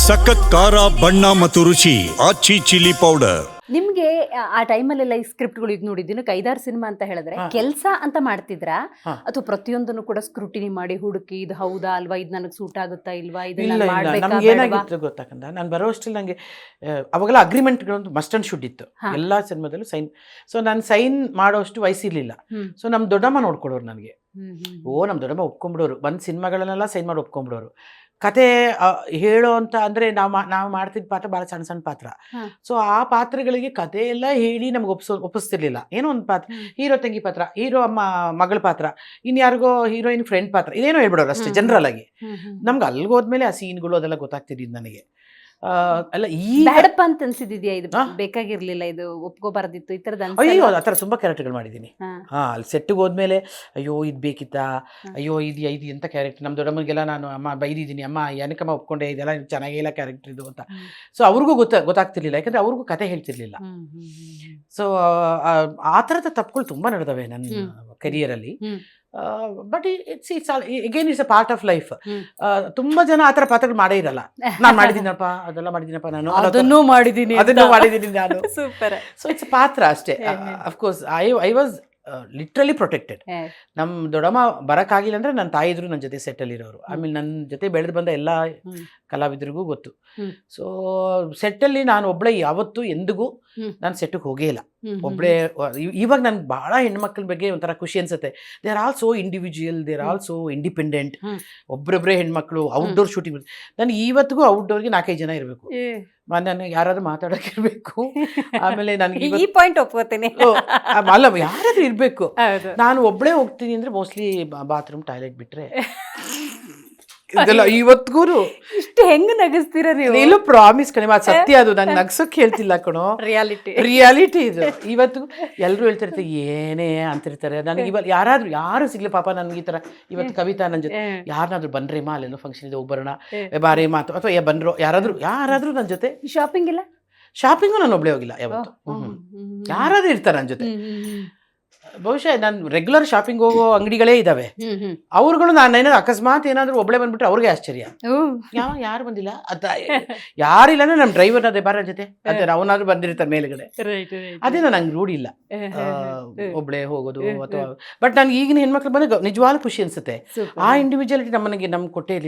ಸಖತ್ ಖಾರ ಬಣ್ಣ ಮತ್ತು ರುಚಿ ಆಚಿ ಚಿಲ್ಲಿ ಪೌಡರ್. ನಿಮ್ಗೆ ಆ ಟೈಮಲ್ಲೆಲ್ಲ ಈ ಸ್ಕ್ರಿಪ್ಟ್ಗಳು ಈಗ ನೋಡಿದ್ದೀನಿ 5-6 ಸಿನಿಮಾ ಅಂತ ಹೇಳಿದ್ರೆ ಕೆಲಸ ಅಂತ ಮಾಡ್ತಿದ್ರಾ ಅಥವಾ ಪ್ರತಿಯೊಂದನ್ನು ಕೂಡ ಸ್ಕ್ರೂಟಿನಿ ಮಾಡಿ ಹುಡುಕಿ ಇದು ಹೌದಾ ಅಲ್ವಾ, ಇದು ನನಗೆ ಸೂಟ್ ಆಗುತ್ತಾ ಇಲ್ವಾ, ಇದನ್ನ ನಮ್ಗೆ ಏನಾಗಿತ್ತು ಗೊತ್ತಾಕಂದ, ನಾನು ಬರೋ ಅಷ್ಟರಲ್ಲಿ ನನಗೆ ಅವಾಗೆಲ್ಲ ಅಗ್ರಿಮೆಂಟ್ಗಳೊಂದು ಮಸ್ಟ್ ಅಂಡ್ ಶುಡ್ ಇತ್ತು ಎಲ್ಲಾ ಸಿನಿಮಾದಲ್ಲೂ ಸೈನ್. ಸೊ ನಾನು ಸೈನ್ ಮಾಡೋಷ್ಟು ವಯಸ್ಸಿರ್ಲಿಲ್ಲ. ಸೊ ನಮ್ಮ ದೊಡ್ಡಮ್ಮ ನೋಡ್ಕೊಡೋರು ನನಗೆ. ನಮ್ಮ ದೊಡ್ಡಮ್ಮ ಒಪ್ಕೊಂಡ್ಬಿಡೋರು, ಬಂದು ಸಿನಿಮಾಗಳನ್ನೆಲ್ಲ ಸೈನ್ ಮಾಡಿ ಒಪ್ಕೊಂಡ್ಬಿಡೋರು. ಕತೆ ಹೇಳೋ ಅಂತ ಅಂದ್ರೆ ನಾವು ಮಾಡ್ತಿದ್ದ ಪಾತ್ರ ಭಾಳ ಸಣ್ಣ ಸಣ್ಣ ಪಾತ್ರ. ಸೊ ಆ ಪಾತ್ರಗಳಿಗೆ ಕತೆ ಎಲ್ಲ ಹೇಳಿ ನಮ್ಗೆ ಒಪ್ಪಿಸ್ತಿರ್ಲಿಲ್ಲ. ಏನೋ ಒಂದು ಪಾತ್ರ, ಹೀರೋ ತಂಗಿ ಪಾತ್ರ, ಹೀರೋ ಅಮ್ಮ ಮಗಳ ಪಾತ್ರ, ಇನ್ಯಾರಿಗೋ ಹೀರೋಯಿನ್ ಫ್ರೆಂಡ್ ಪಾತ್ರ, ಇದೇನೋ ಹೇಳ್ಬಿಡೋರು ಅಷ್ಟೇ ಜನರಲ್ ಆಗಿ. ನಮ್ಗೆ ಅಲ್ಲಿಗೆ ಹೋದ್ಮೇಲೆ ಆ ಸೀನ್ಗಳು ಅದೆಲ್ಲ ಗೊತ್ತಾಗ್ತಿದ್ದು ನನಗೆ. ಅಲ್ಲ ಈ ಬೇಡಪ್ಪ ಅಂತ ಅನ್ಸಿದ್ಯಾ, ಇದು ಬೇಕಾಗಿರ್ಲಿಲ್ಲ, ಇದು ಒಪ್ಕೋಬಾರ್ದಿತ್ತು, ಈ ತರದ ಅಯ್ಯೋ ಆ ಥರ ತುಂಬಾ ಕ್ಯಾರೆಕ್ಟರ್ಗಳು ಮಾಡಿದ್ದೀನಿ. ಅಲ್ಲಿ ಸೆಟ್ಟಿಗೆ ಹೋದ್ಮೇಲೆ ಅಯ್ಯೋ ಇದು ಬೇಕಿತ್ತಾ, ಅಯ್ಯೋ ಇದು ಎಂತ ಕ್ಯಾರೆಕ್ಟರ್. ನಮ್ಮ ದೊಡ್ಡಮ್ಮಗೆಲ್ಲ ನಾನು ಅಮ್ಮ ಬೈದಿದ್ದೀನಿ, ಅಮ್ಮ ಏನಕ್ಕಮ್ಮ ಒಪ್ಕೊಂಡೆ, ಇದೆಲ್ಲ ಚೆನ್ನಾಗಿಲ್ಲ ಕ್ಯಾರೆಕ್ಟರ್ ಇದು ಅಂತ. ಸೊ ಅವ್ರಿಗೂ ಗೊತ್ತಾಗ್ತಿರ್ಲಿಲ್ಲ, ಯಾಕಂದ್ರೆ ಅವ್ರಿಗೂ ಕತೆ ಹೇಳ್ತಿರ್ಲಿಲ್ಲ. ಸೊ ಆ ಥರದ ತಪ್ಪುಗಳು ತುಂಬಾ ನಡೆದವೆ ನನ್ನ ಕರಿಯರಲ್ಲಿ. But it's again it's a part of life. ತುಂಬಾ ಜನ ಆ ಥರ ಪಾತ್ರಗಳು ಮಾಡೇ ಇರಲ್ಲ. ನಾನು ಮಾಡಿದ್ದೀನಪ್ಪ, ಅದೆಲ್ಲ ಮಾಡಿದ್ದೀನಪ್ಪ, ನಾನು ಅದನ್ನು ಮಾಡಿದ್ದೀನಿ ನಾನು. ಸೂಪರ್. ಸೊ ಇಟ್ಸ್ ಪಾತ್ರ ಅಷ್ಟೇ. Of course I was literally protected. ನಮ್ಮ ದೊಡ್ಡಮ್ಮ ಬರೋಕ್ಕಾಗಿಲ್ಲ ಅಂದರೆ ನನ್ನ ತಾಯಿ ಇದ್ರು ನನ್ನ ಜೊತೆ ಸೆಟ್ಟಲ್ಲಿ ಇರೋರು. ಆಮೇಲೆ ನನ್ನ ಜೊತೆ ಬೆಳೆದು ಬಂದ ಎಲ್ಲ ಕಲಾವಿದರಿಗೂ ಗೊತ್ತು. ಸೊ ಸೆಟ್ಟಲ್ಲಿ ನಾನು ಒಬ್ಬಳೇ ಯಾವತ್ತೂ ಎಂದಿಗೂ ನಾನು ಸೆಟ್ಟಿಗೆ ಹೋಗೇ ಇಲ್ಲ. ಒಬ್ಬಳೇ. ಇವಾಗ ನನ್ಗೆ ಭಾಳ ಹೆಣ್ಮಕ್ಳ ಬಗ್ಗೆ ಒಂಥರ ಖುಷಿ ಅನ್ಸುತ್ತೆ. They are all so individual, they are all so independent. ಒಬ್ಬರೊಬ್ಬರೇ ಹೆಣ್ಮಕ್ಳು ಔಟ್ಡೋರ್ ಶೂಟಿಂಗ್. ನನಗೆ ಇವತ್ತಿಗೂ ಔಟ್ಡೋರ್ಗೆ 4-5 ಜನ ಇರಬೇಕು. ನಾನು ಯಾರಾದ್ರೂ ಮಾತಾಡೋಕಿರ್ಬೇಕು. ಆಮೇಲೆ ನನಗೆ ಈ ಪಾಯಿಂಟ್ ಒಪ್ಕೋತೀನಿ. ಅಲ್ಲ, ಯಾರಾದ್ರೂ ಇರಬೇಕು. ನಾನು ಒಬ್ಬಳೇ ಹೋಗ್ತೀನಿ ಅಂದ್ರೆ ಮೋಸ್ಟ್ಲಿ ಬಾತ್ರೂಮ್ ಟಾಯ್ಲೆಟ್ ಬಿಟ್ರೆ ಇದೆಲ್ಲ ಇವತ್ತಿಗೂ ಇಷ್ಟು ಹೆಂಗ್ ನಗಿಸ್ತೀರ ನೀವು? ಎಲ್ಲೂ ಪ್ರಾಮಿಸ್ ಕಣೆ, ಅದು ಸತ್ಯ. ಅದು ನಂಗೆ ನಗ್ಸೋಕೆ ಹೇಳ್ತಿಲ್ಲ ಕಣೋ, ರಿಯಾಲಿಟಿ ಇದು. ಇವತ್ತಿಗೂ ಎಲ್ಲರೂ ಹೇಳ್ತಿರ್ತಾರೆ ಏನೇ ಅಂತಿರ್ತಾರೆ. ನನಗೆ ಇವಾಗ ಯಾರು ಸಿಗ್ಲಿ ಪಾಪ ನನಗೆ ಈ ಥರ. ಇವತ್ತು ಕವಿತಾ ನನ್ನ ಜೊತೆ ಯಾರನ್ನಾದ್ರೂ ಬಂದ್ರೇಮ್ಮ ಅಲ್ಲೆಲ್ಲೋ ಫಂಕ್ಷನ್ ಇದೆ ಹೋಗ್ಬರೋಣ ಬಾರೇ ಮಾತು, ಅಥವಾ ಬಂದ್ರು ಯಾರಾದ್ರೂ ನನ್ನ ಜೊತೆ. ಶಾಪಿಂಗ್ ಇಲ್ಲ? ಶಾಪಿಂಗು ನಾನು ಒಬ್ಬಳೇ ಹೋಗಿಲ್ಲ ಯಾವತ್ತು. ಯಾರಾದ್ರೂ ಇರ್ತಾರೆ ನನ್ನ ಜೊತೆ. ಬಹುಶಃ ನಾನು ರೆಗ್ಯುಲರ್ ಶಾಪಿಂಗ್ ಹೋಗೋ ಅಂಗಡಿಗಳೇ ಇದಾವೆ. ಅವ್ರುಗಳು ನಾನು ಏನಾದ್ರು ಅಕಸ್ಮಾತ್ ಏನಾದ್ರು ಒಬ್ಬಳೇ ಬಂದ್ಬಿಟ್ರೆ ಅವ್ರಿಗೆ ಆಶ್ಚರ್ಯ. ಯಾರು ಬಂದಿಲ್ಲ ಅಂತ. ಯಾರಿಲ್ಲ ಅಂದ್ರೆ ನಮ್ಮ ಡ್ರೈವರ್ ಅದೇ ಬಾರ ಜೊತೆ ಅದೇ ಅವನಾದ್ರು ಬಂದಿರ್ತಾರೆ ಮೇಲ್ಗಡೆ. ಅದೇನೋ ನಂಗೆ ರೂಢಿ ಇಲ್ಲ ಒಬ್ಬಳೇ ಹೋಗೋದು ಅಥವಾ. ಬಟ್ ನನ್ಗೆ ಈಗಿನ ಹೆಣ್ಮಕ್ಳು ಬಂದಾಗ ನಿಜವಾಗ್ಲೂ ಖುಷಿ ಅನ್ಸುತ್ತೆ. ಆ ಇಂಡಿವಿಜುವಾಲಿಟಿ ನಮ್ಮ ಕೊಟ್ಟೇ